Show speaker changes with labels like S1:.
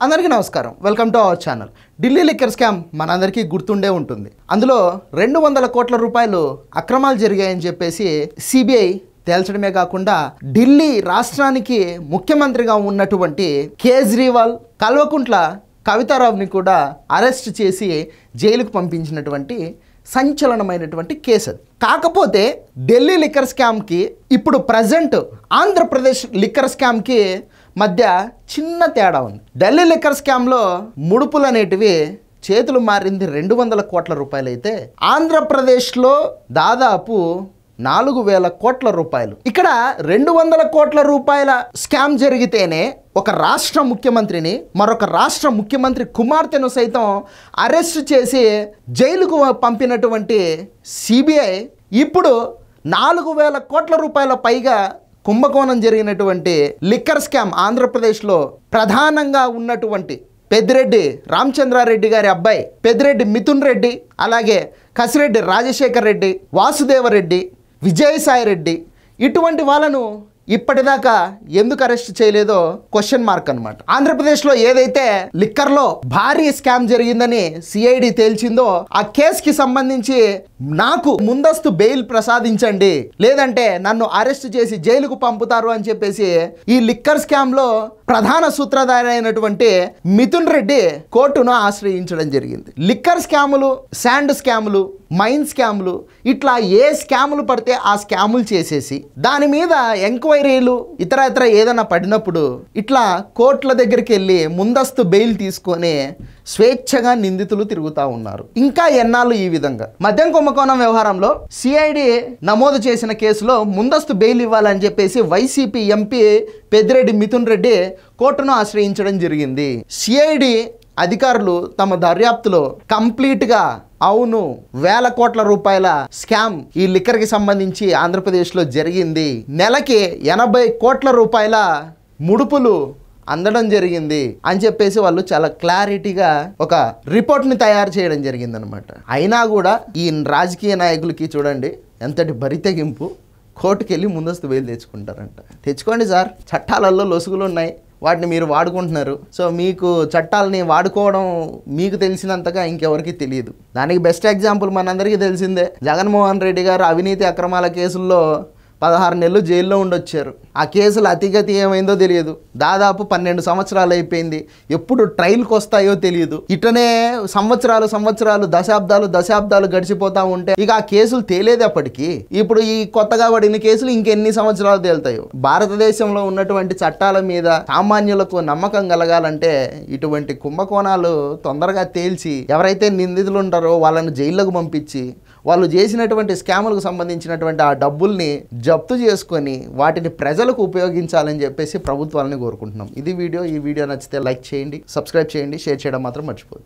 S1: అందరికీ నమస్కారం. Welcome to our channel. Delhi liquor scam మనందరికీ గుర్తుండే ఉంటుంది. అందులో 200 కోట్ల రూపాయలు అక్రమాలు జరిగాయని చెప్పేసి సిబిఐ తేల్చడమే కాకుండా ఢిల్లీ రాష్ట్రానికి ముఖ్యమంత్రిగా ఉన్నటువంటి కేజ్రీవాల్, కల్వకుంట్ల కవితారావుని కూడా అరెస్ట్ చేసి జైలుకు పంపించినటువంటి సంచలనమైనటువంటి కేసు అది. కాకపోతే ఢిల్లీ లిక్కర్ స్కామ్కి ఇప్పుడు ప్రజెంట్ ఆంధ్రప్రదేశ్ లిక్కర్ స్కామ్కి మధ్య చిన్న తేడా ఉంది. ఢిల్లీ లిక్కర్ స్కామ్లో ముడుపులు అనేటివి చేతులు మారింది 200 కోట్ల రూపాయలు అయితే ఆంధ్రప్రదేశ్లో దాదాపు 4000 కోట్ల రూపాయలు. ఇక్కడ 200 కోట్ల రూపాయల స్కామ్ జరిగితేనే ఒక రాష్ట్ర ముఖ్యమంత్రిని, మరొక రాష్ట్ర ముఖ్యమంత్రి కుమార్తెను సైతం అరెస్ట్ చేసి జైలుకు పంపినటువంటి సిబిఐ ఇప్పుడు 4000 కోట్ల రూపాయల పైగా కుంభకోణం జరిగినటువంటి లిక్కర్ స్కామ్ ఆంధ్రప్రదేశ్లో ప్రధానంగా ఉన్నటువంటి పెద్దిరెడ్డి రామచంద్రారెడ్డి గారి అబ్బాయి పెద్దిరెడ్డి మిథున్ రెడ్డి, అలాగే కసిరెడ్డి రాజశేఖర్ రెడ్డి, వాసుదేవరెడ్డి, విజయసాయిరెడ్డి ఇటువంటి వాళ్ళను ఇప్పటిదాకా ఎందుకు అరెస్ట్ చేయలేదో క్వశ్చన్ మార్క్ అనమాట. ఆంధ్రప్రదేశ్లో ఏదైతే లిక్కర్లో భారీ స్కామ్ జరిగిందని సిఐడి తేల్చిందో ఆ కేసుకి సంబంధించి నాకు ముందస్తు బెయిల్ ప్రసాదించండి, లేదంటే నన్ను అరెస్ట్ చేసి జైలుకు పంపుతారు అని చెప్పేసి ఈ లిక్కర్ స్కామ్లో ప్రధాన సూత్రధారి అయినటువంటి మిథున్ రెడ్డి కోర్టును ఆశ్రయించడం జరిగింది. లిక్కర్ స్కాములు, శాండ్ స్కాములు, మైన్ స్కాములు, ఇట్లా ఏ స్కాములు పడితే ఆ స్కాములు చేసేసి దాని మీద ఎంక్వైరీలు ఇతర ఏదైనా పడినప్పుడు ఇట్లా కోర్టుల దగ్గరికి వెళ్ళి ముందస్తు బెయిల్ తీసుకొని స్వేచ్ఛగా నిందితులు తిరుగుతూ ఉన్నారు. ఇంకా ఎన్నాళ్ళు ఈ విధంగా? మద్యం కుంభకోణం వ్యవహారంలో సిఐడి నమోదు చేసిన కేసులో ముందస్తు బెయిల్ ఇవ్వాలని చెప్పేసి వైసీపీ ఎంపీ పెద్దిరెడ్డి మిథున్ రెడ్డి కోర్టును ఆశ్రయించడం జరిగింది. సిఐడి అధికారులు తమ దర్యాప్తులో కంప్లీట్గా అవును 1000 కోట్ల రూపాయల స్కామ్ ఈ లిక్కర్కి సంబంధించి ఆంధ్రప్రదేశ్లో జరిగింది, నెలకి 80 కోట్ల రూపాయల ముడుపులు అందడం జరిగింది అని చెప్పేసి వాళ్ళు చాలా క్లారిటీగా ఒక రిపోర్ట్ని తయారు చేయడం జరిగింది అనమాట. అయినా కూడా ఈ రాజకీయ నాయకులకి చూడండి ఎంతటి బరితెగింపు, కోర్టుకు వెళ్ళి ముందస్తు బెయిల్ తెచ్చుకుంటారంట. తెచ్చుకోండి సార్, చట్టాలలో లొసుగులు ఉన్నాయి, వాటిని మీరు వాడుకుంటున్నారు. సో మీకు చట్టాలని వాడుకోవడం మీకు తెలిసినంతగా ఇంకెవరికి తెలియదు. దానికి బెస్ట్ ఎగ్జాంపుల్ మనందరికీ తెలిసిందే. జగన్మోహన్ రెడ్డి గారు అవినీతి అక్రమాల కేసుల్లో 16 నెలలు జైల్లో ఉండొచ్చారు. ఆ కేసులు అతిగతి ఏమైందో తెలియదు. దాదాపు 12 సంవత్సరాలు అయిపోయింది. ఎప్పుడు ట్రయల్కి వస్తాయో తెలియదు. ఇటనే సంవత్సరాలు దశాబ్దాలు గడిచిపోతూ ఉంటే ఇక ఆ కేసులు తేలేదప్పటికీ ఇప్పుడు ఈ కొత్తగా పడిన కేసులు ఇంకెన్ని సంవత్సరాలు తేలుతాయో. భారతదేశంలో ఉన్నటువంటి చట్టాల మీద సామాన్యులకు నమ్మకం కలగాలంటే ఇటువంటి కుంభకోణాలు తొందరగా తేల్చి ఎవరైతే నిందితులు ఉంటారో వాళ్ళని జైల్లోకి పంపించి వాళ్ళు చేసినటువంటి స్కాములకు సంబంధించినటువంటి ఆ డబ్బుల్ని జప్తు చేసుకొని వాటిని ప్రజలకు ఉపయోగించాలని చెప్పేసి ప్రభుత్వాలని కోరుకుంటున్నాం. ఇది వీడియో. ఈ వీడియో నచ్చితే లైక్ చేయండి, సబ్స్క్రైబ్ చేయండి, షేర్ చేయడం మాత్రం మర్చిపోద్దు.